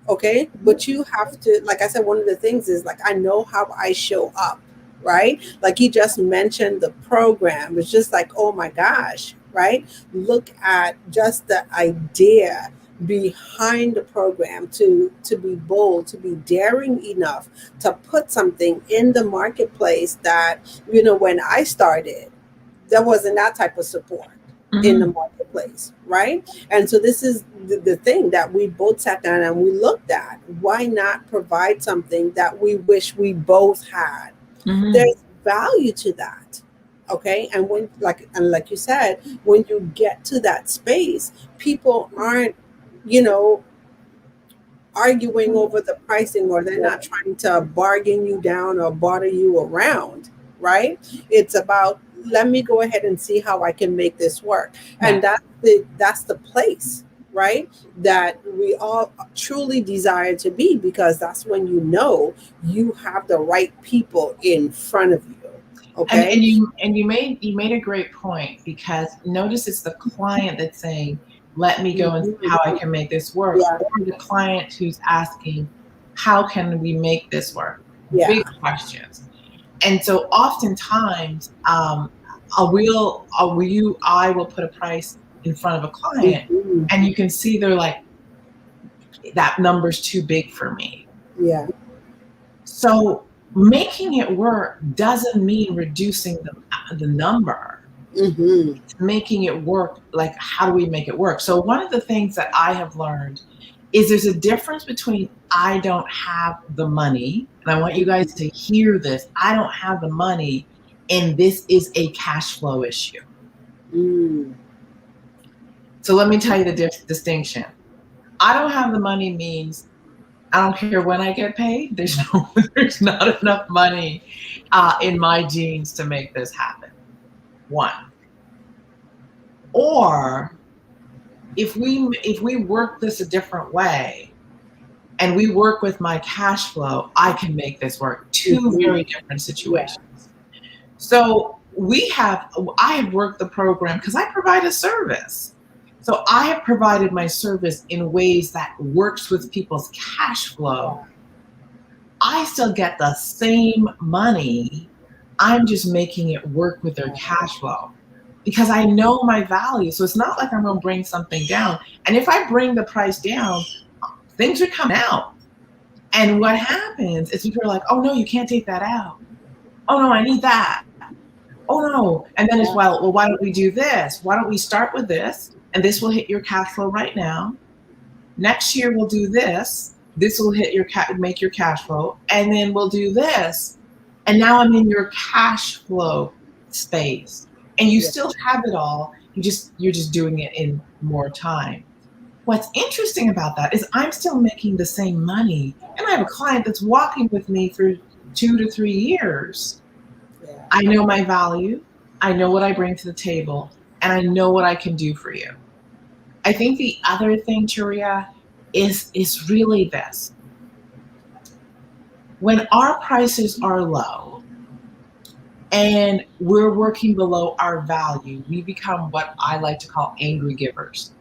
Okay. But you have to, like I said, one of the things is like, I know how I show up, right? Like you just mentioned the program. It's just like, oh my gosh, right? Look at just the idea behind the program to be bold, to be daring enough to put something in the marketplace that, when I started, there wasn't that type of support in the Mhm. marketplace, right? And so this is the thing that we both sat down and we looked at. Why not provide something that we wish we both had? Mhm. There's value to that. Okay. And like you said, when you get to that space, people aren't, you know, arguing over the pricing, or they're not trying to bargain you down or barter you around, right? It's about, let me go ahead and see how I can make this work. And Yes. that's the place, right? That we all truly desire to be, because that's when you have the right people in front of you. And Okay. and you made a great point, because notice it's the client that's saying, "Let me go and see how I Mhm. can make this work," Yeah. or the client who's asking, "How can we make this work?" Big Yeah. questions. And so oftentimes, I will put a price in front of a client, Mhm. and you can see they're like, "That number's too big for me." Yeah. So making it work doesn't mean reducing the number. Hmm. Making it work, like, how do we make it work? So one of the things that I have learned is there's a difference between I don't have the money, and I want you guys to hear this. I don't have the money, and this is a cash flow issue. Mm. So let me tell you the distinction. I don't have the money means I don't care when I get paid. There's no, there's not enough money in my jeans to make this happen. One, or if we work this a different way, and we work with my cash flow, I can make this work. Two Mhm. very different Yeah. situations. So I have worked the program because I provide a service. So I have provided my service in ways that works with people's cash flow. Yeah. I still get the same money. I'm just making it work with their cash flow because I know my value. So it's not like I'm going to bring something down. And if I bring the price down, things are coming out. And what happens is people are like, oh no, you can't take that out. Oh no, I need that. Oh no. And then it's, well, why don't we do this? Why don't we start with this? And this will hit your cash flow right now. Next year we'll do this. This will hit make your cash flow. And then we'll do this. And now I'm in your cash flow space. And you Yeah. still have it all. You're just doing it in more time. What's interesting about that is I'm still making the same money, and I have a client that's walking with me for 2 to 3 years. Yeah. I know my value, I know what I bring to the table, and I know what I can do for you. I think the other thing, Turia, is really this. When our prices are low and we're working below our value, we become what I like to call angry givers.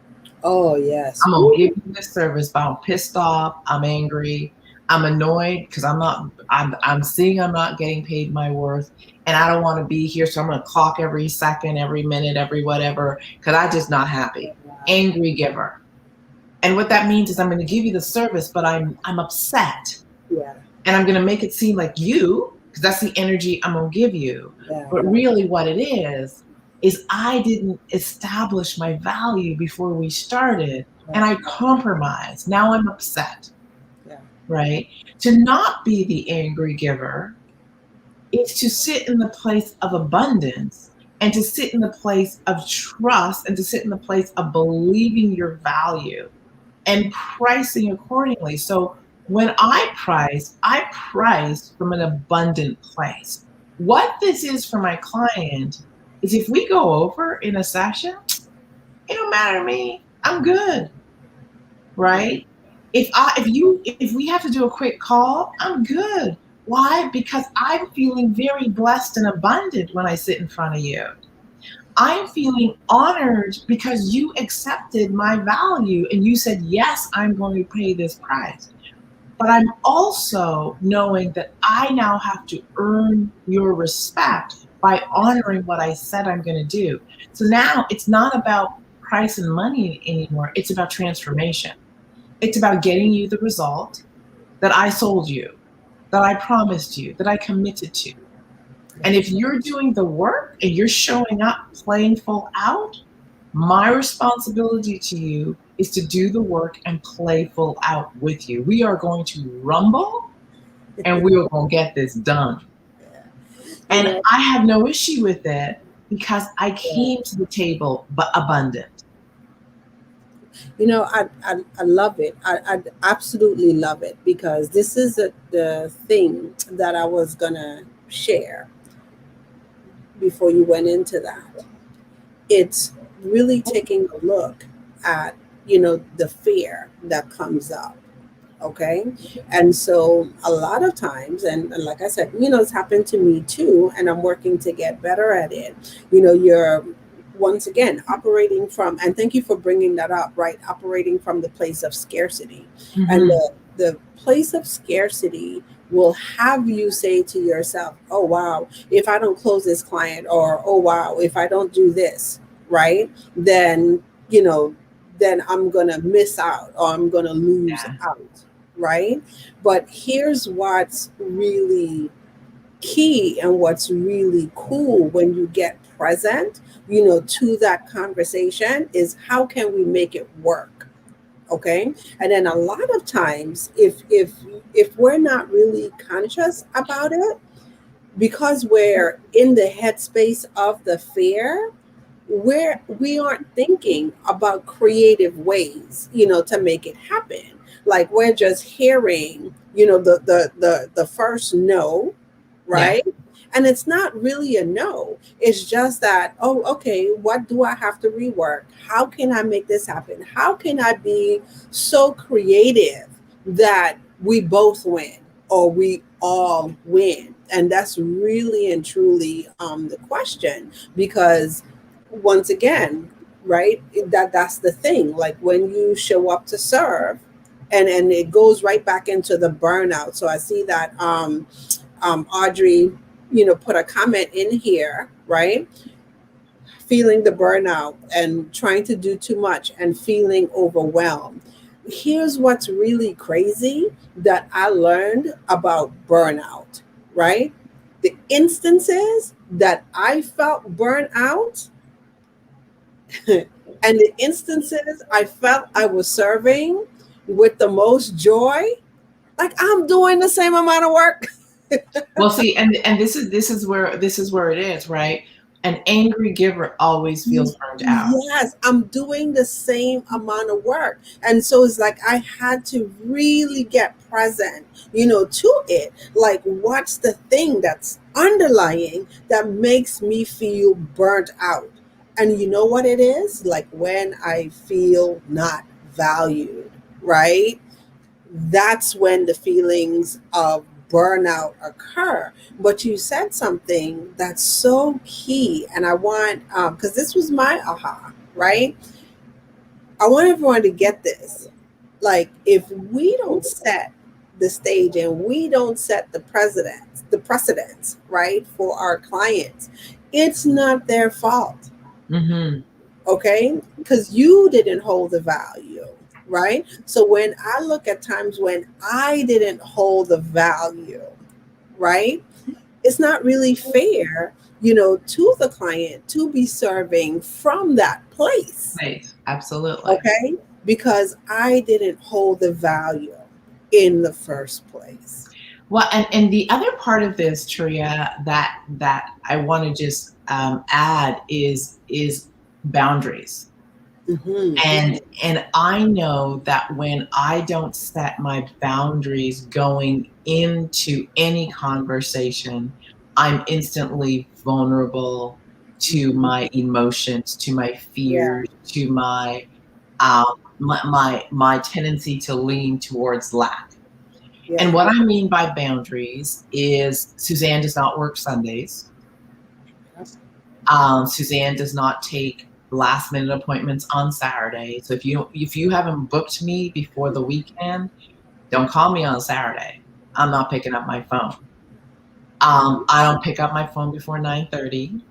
Oh yes. I'm gonna Woo. give you this service, but I'm pissed off. I'm angry. I'm annoyed because I'm not. I'm seeing I'm not getting paid my worth, and I don't want to be here. So I'm gonna clock every second, every minute, every whatever, because I'm just not happy. Angry giver, and what that means is I'm gonna give you the service, but I'm upset, Yeah. and I'm gonna make it seem like you, because that's the energy I'm gonna give you. Yeah. But really, what it is I didn't establish my value before we started, and Yeah. I compromised. Now I'm upset, Yeah. right? To not be the angry giver is to sit in the place of abundance, and to sit in the place of trust, and to sit in the place of believing your value and pricing accordingly. So when I price from an abundant place. What this is for my client is if we go over in a session, it don't matter to me. I'm good, Yeah. right? If we have to do a quick call, I'm good. Why? Because I'm feeling very blessed and abundant when I sit in front of you. I'm feeling honored because you accepted my value and you said, yes, I'm going to pay this price. but I'm also knowing that I now have to earn your respect by honoring what I said I'm going to do. So now it's not about price and money anymore. It's about transformation. It's about getting you the result that I sold you, that I promised you, that I committed to. And if you're doing the work and you're showing up playing full out, my responsibility to you is to do the work and play full out with you. We are going to rumble and we are going to get this done. You And know, I have no issue with it because I yeah. came to the table but abundant. You know, I love it. I absolutely love it because this is the thing that I was going to share before you went into that. It's really taking a look at, the fear that comes up. Okay. And so a lot of times, and like I said, it's happened to me too, and I'm working to get better at it. You're once again operating from, and thank you for bringing that up, right? Operating from the place of scarcity. And Mm-hmm. the place of scarcity will have you say to yourself, oh, wow, if I don't close this client, or oh, wow, if I don't do this, right, then, then I'm going to miss out, or I'm going to lose Yeah. out, right? But here's what's really key and what's really cool when you get present, to that conversation is how can we make it work? Okay. And then a lot of times, if we're not really conscious about it, because we're in the headspace of the fear, we aren't thinking about creative ways, to make it happen. Like we're just hearing, the first no, Yeah. right? And it's not really a no. It's just that, oh, okay, what do I have to rework? How can I make this happen? How can I be so creative that we both win, or we all win? And that's really and truly the question, because once again, right, that's the thing. Like when you show up to serve, and it goes right back into the burnout. So I see that Audrey, put a comment in here, right? Feeling the burnout and trying to do too much and feeling overwhelmed. Here's what's really crazy that I learned about burnout, right? The instances that I felt burnt out and the instances I felt I was serving with the most joy, like I'm doing the same amount of work. Well, see, and this is where it is, right? An angry giver always feels burned out. Yes, I'm doing the same amount of work. And so it's like I had to really get present, to it. Like, what's the thing that's underlying that makes me feel burnt out? And you know what it is? Like when I feel not valued, right? That's when the feelings of burnout occur. But you said something that's so key, and I want, because this was my aha, right? I want everyone to get this. Like, if we don't set the stage and we don't set the precedents, right, for our clients, it's not their fault. Mm-hmm. Okay, because you didn't hold the value, right? So when I look at times when I didn't hold the value, right, it's not really fair, to the client to be serving from that place. Right. Absolutely. Okay, because I didn't hold the value in the first place. Well, and the other part of this, Tria, that I want to just add is boundaries. Hmm. And I know that when I don't set my boundaries going into any conversation, I'm instantly vulnerable to Hmm. my emotions, to my Yeah. fears, to um, my tendency to lean towards lack. Yeah. And what I mean by boundaries is Suzanne does not work Sundays. Suzanne does not take last minute appointments on Saturday. So if you haven't booked me before the weekend, Don't call me on Saturday. I'm not picking up my phone. I don't pick up my phone before 9:30.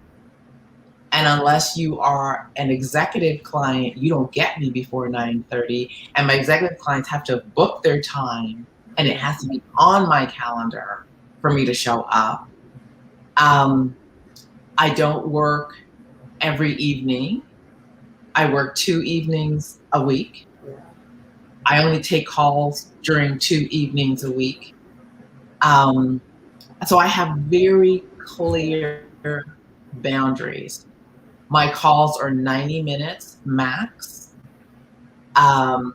And unless you are an executive client, you don't get me before 9:30. And my executive clients have to book their time, and it has to be on my calendar for me to show up. I don't work every evening. I work 2 evenings a week. I only take calls during 2 evenings a week. So I have very clear boundaries. My calls are 90 minutes max. And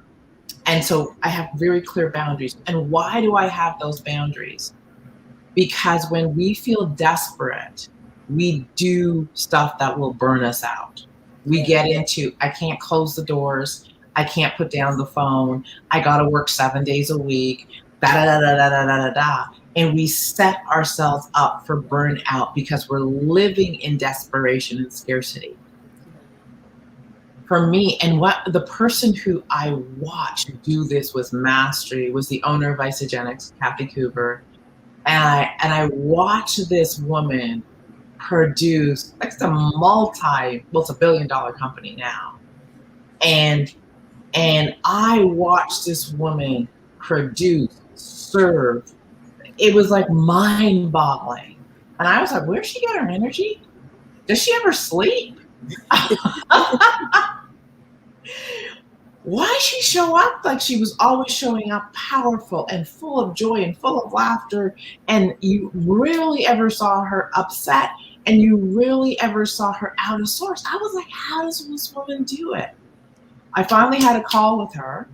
so I have very clear boundaries. And why do I have those boundaries? Because when we feel desperate, we do stuff that will burn us out. We get into, I can't close the doors. I can't put down the phone. I got to work 7 days a week. Da da da da da da da da. And we set ourselves up for burnout because we're living in desperation and scarcity. For me, and what the person who I watched do this with mastery was the owner of Isogenics, Kathy Cooper. And I watched this woman produce, like it's a well, it's $1 billion company now. And I watched this woman produce, serve. It was like mind boggling. And I was like, where's she get her energy? Does she ever sleep? Why she show up like she was always showing up powerful and full of joy and full of laughter, and you rarely ever saw her upset, and you rarely ever saw her out of sorts. I was like, how does this woman do it? I finally had a call with her,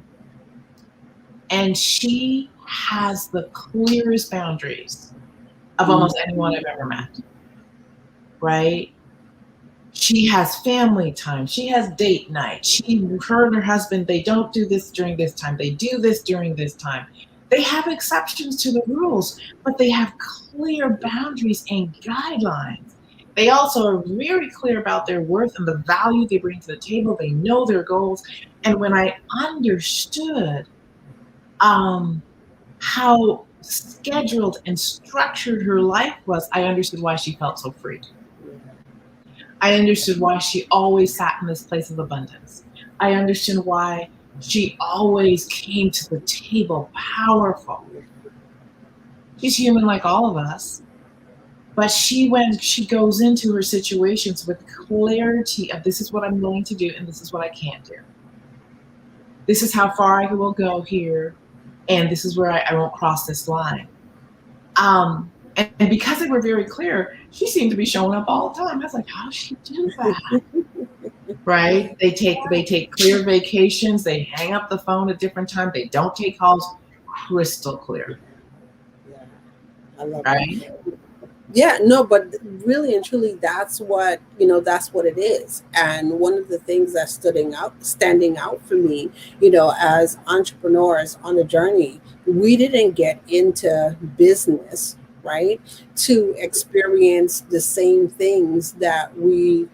and she has the clearest boundaries of almost anyone I've ever met, right? She has family time. She has date night. Her and her husband, they don't do this during this time. They do this during this time. They have exceptions to the rules, but they have clear boundaries and guidelines. They also are very clear about their worth and the value they bring to the table. They know their goals. And when I understood how scheduled and structured her life was, I understood why she felt so free. I understood why she always sat in this place of abundance. I understood why she always came to the table powerful. She's human like all of us, but she goes into her situations with clarity of this is what I'm willing to do and this is what I can't do. This is how far I will go here, and this is where I won't cross this line. And because they were very clear, she seemed to be showing up all the time. I was like, how does she do that? Right? They take clear vacations. They hang up the phone at different times. They don't take calls. Crystal clear. Yeah, I love right? that. Yeah, no, but really and truly, that's what it is. And one of the things that's standing out for me, as entrepreneurs on a journey, we didn't get into business, right, to experience the same things that we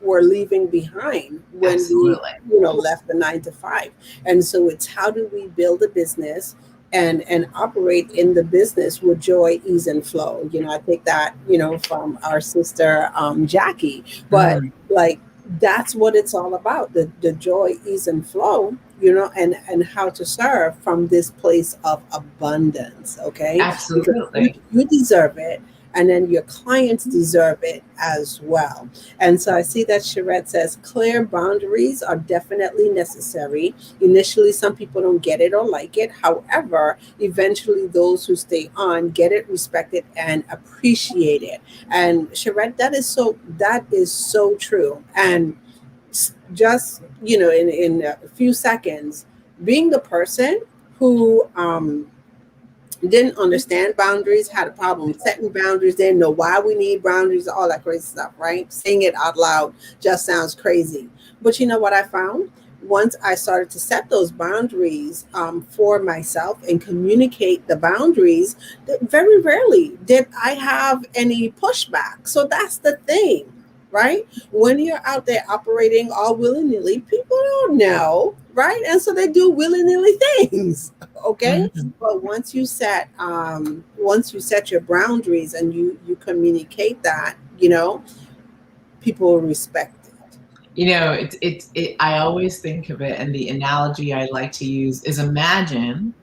were leaving behind when Absolutely. we left the 9 to 5. And so it's, how do we build a business and operate in the business with joy, ease, and flow? I think that from our sister Jackie, but like, that's what it's all about, the joy, ease, and flow, and how to serve from this place of abundance. Okay, Absolutely. because you deserve it, and then your clients deserve it as well. And so I see that Sharette says clear boundaries are definitely necessary. Initially, some people don't get it or like it. However, eventually those who stay on get it, respect it, and appreciate it. And Sharette, that is so true. And just, in a few seconds, being the person who didn't understand boundaries, had a problem setting boundaries, didn't know why we need boundaries, all that crazy stuff, right? Saying it out loud just sounds crazy. But you know what I found? Once I started to set those boundaries for myself and communicate the boundaries, that very rarely did I have any pushback. So that's the thing, right? When you're out there operating all willy-nilly, people don't know, right? And so they do willy-nilly things. Okay. Mm-hmm. But once you set your boundaries and you communicate that, people will respect it. I always think of it, and the analogy I like to use is imagine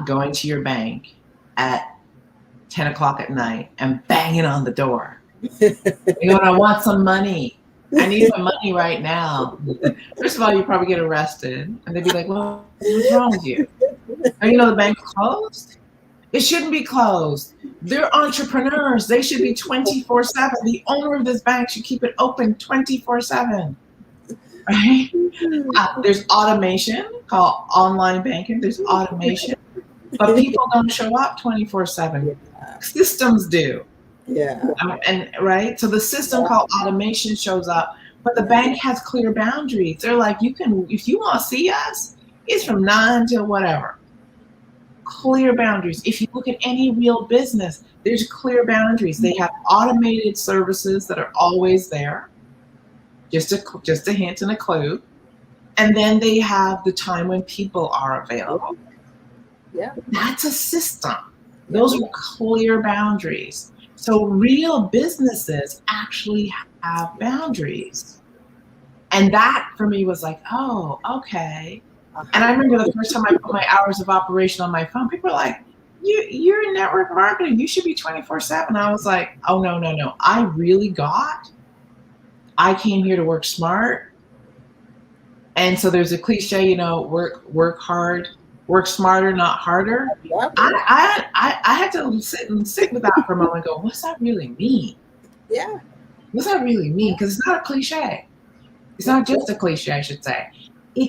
going to your bank at 10 o'clock at night and banging on the door. I want some money. I need some money right now. First of all, you probably get arrested, and they'd be like, "Well, what's wrong with you? The bank's closed. It shouldn't be closed. They're entrepreneurs. They should be 24/7. The owner of this bank should keep it open 24/7." Right? There's automation called online banking. There's automation, but people don't show up 24/7. Systems do. Yeah. And right, so the system called automation shows up, but the bank has clear boundaries. They're like, if you want to see us, it's from 9 till whatever. Clear boundaries. If you look at any real business, there's clear boundaries. They have automated services that are always there. Just a hint and a clue. And then they have the time when people are available. Yeah. That's a system. Those are clear boundaries. So real businesses actually have boundaries. And that for me was like, oh, okay. And I remember the first time I put my hours of operation on my phone, people were like, you're in network marketing. You should be 24/7. I was like, oh, no. I came here to work smart. And so there's a cliche, work hard, work smarter, not harder. I had to sit with that for a moment and go, what's that really mean? Yeah. What's that really mean? Because it's not a cliche. It's not just a cliche, I should say.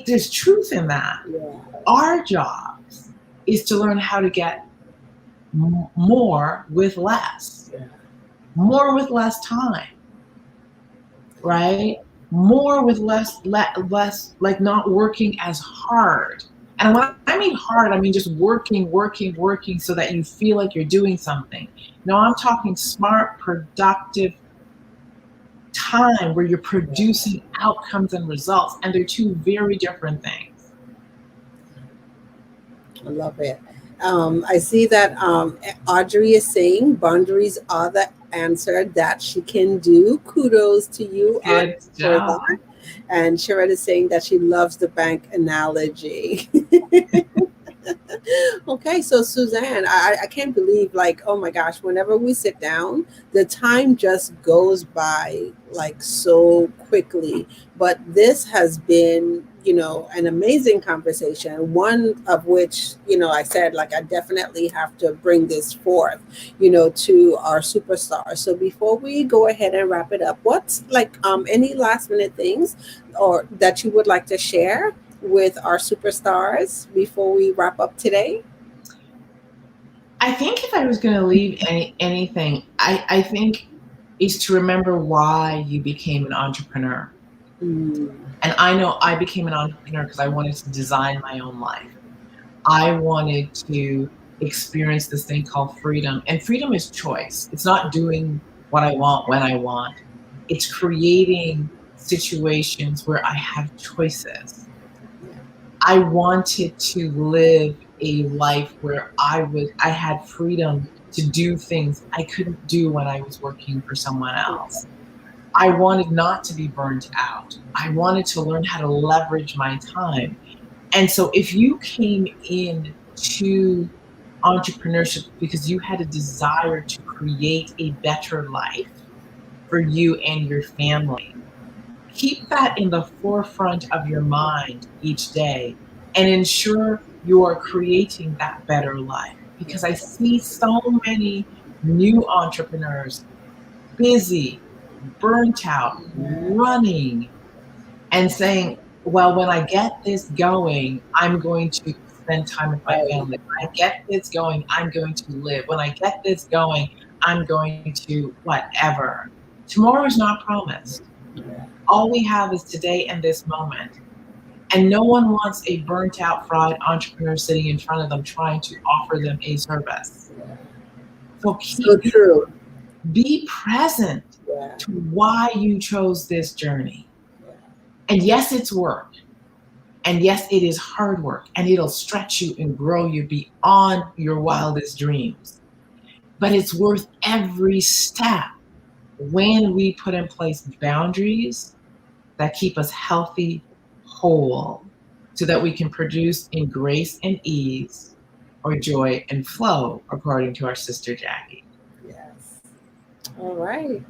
There's truth in that. Yeah. Our job is to learn how to get more with less. Yeah. More with less time. Right? More with less, like not working as hard. And when I mean hard, I mean just working so that you feel like you're doing something. No, I'm talking smart, productive time where you're producing outcomes and results. And they're two very different things. I love it. I see that Audrey is saying boundaries are the answer that she can do. Kudos to you, Good job. that. And Sharette is saying that she loves the bank analogy. Okay, so Suzanne, I can't believe, like, oh my gosh, whenever we sit down, the time just goes by like so quickly. But this has been, an amazing conversation, one of which, I said, like, I definitely have to bring this forth, to our superstars. So before we go ahead and wrap it up, what's like any last minute things or that you would like to share with our superstars before we wrap up today? I think if I was going to leave anything, I think is to remember why you became an entrepreneur. And I know I became an entrepreneur because I wanted to design my own life. I wanted to experience this thing called freedom. And freedom is choice. It's not doing what I want when I want. It's creating situations where I have choices. I wanted to live a life where I had freedom to do things I couldn't do when I was working for someone else. I wanted not to be burnt out. I wanted to learn how to leverage my time. And so if you came in to entrepreneurship because you had a desire to create a better life for you and your family, keep that in the forefront of your mind each day and ensure you are creating that better life. Because I see so many new entrepreneurs busy, burnt out, running, and saying, well, when I get this going, I'm going to spend time with my family. When I get this going, I'm going to live. When I get this going, I'm going to whatever. Tomorrow is not promised. All we have is today and this moment. And no one wants a burnt out fried entrepreneur sitting in front of them trying to offer them a service. So True. Be present to why you chose this journey. And yes, it's work. And yes, it is hard work, and it'll stretch you and grow you beyond your wildest dreams. But it's worth every step when we put in place boundaries that keep us healthy, whole, so that we can produce in grace and ease, or joy and flow, according to our sister Jackie. Yes. All right.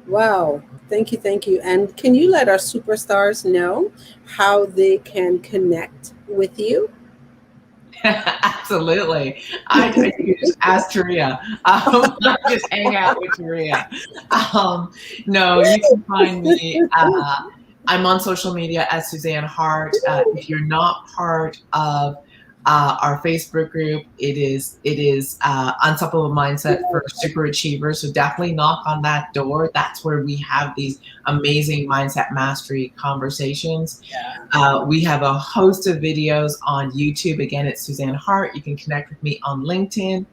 Wow. Thank you. Thank you. And can you let our superstars know how they can connect with you? Absolutely. I you just ask Taria. I just hang out with Taria. Um, no, you can find me. I'm on social media as Suzan Hart. If you're not part of our Facebook group, it is Unstoppable Mindset for Super Achievers. So definitely knock on that door. That's where we have these amazing mindset mastery conversations. We have a host of videos on YouTube. Again, it's Suzan Hart. You can connect with me on LinkedIn,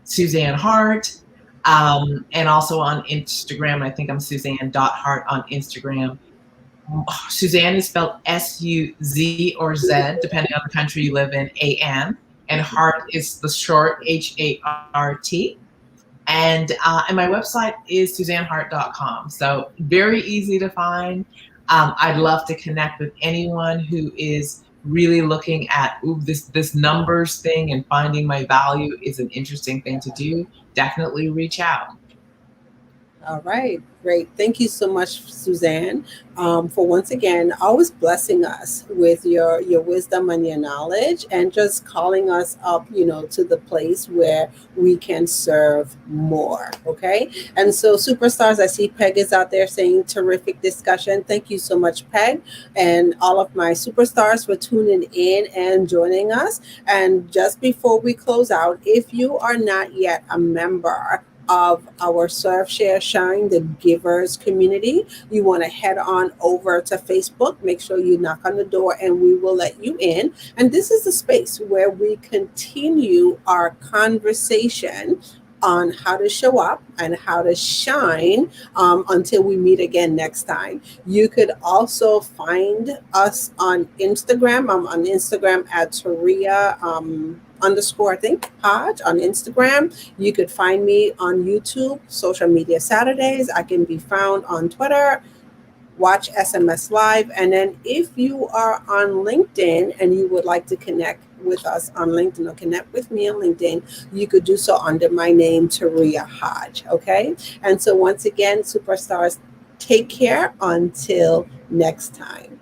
Suzan Hart, and also on Instagram. I think I'm Suzan.Hart on Instagram. Suzanne is spelled S-U-Z or Z, depending on the country you live in, A-N. And Hart is the short H-A-R-T. And my website is SuzanneHart.com. So very easy to find. I'd love to connect with anyone who is really looking at this numbers thing, and finding my value is an interesting thing to do. Definitely reach out. All right, great. Thank you so much, Suzanne, for once again always blessing us with your wisdom and your knowledge, and just calling us up, to the place where we can serve more. Okay, and so superstars, I see Peg is out there saying terrific discussion. Thank you so much, Peg, and all of my superstars for tuning in and joining us. And just before we close out, if you are not yet a member of our Serve, Share, Shine, the Givers community, you want to head on over to Facebook. Make sure you knock on the door and we will let you in. And this is the space where we continue our conversation on how to show up and how to shine, until we meet again next time. You could also find us on Instagram. I'm on Instagram at Taria underscore, I think, Hodge on Instagram. You could find me on YouTube, Social Media Saturdays. I can be found on Twitter. Watch SMS Live. And then if you are on LinkedIn and you would like to connect with us on LinkedIn or connect with me on LinkedIn, you could do so under my name, Taria Hodge. Okay. And so once again, superstars, take care until next time.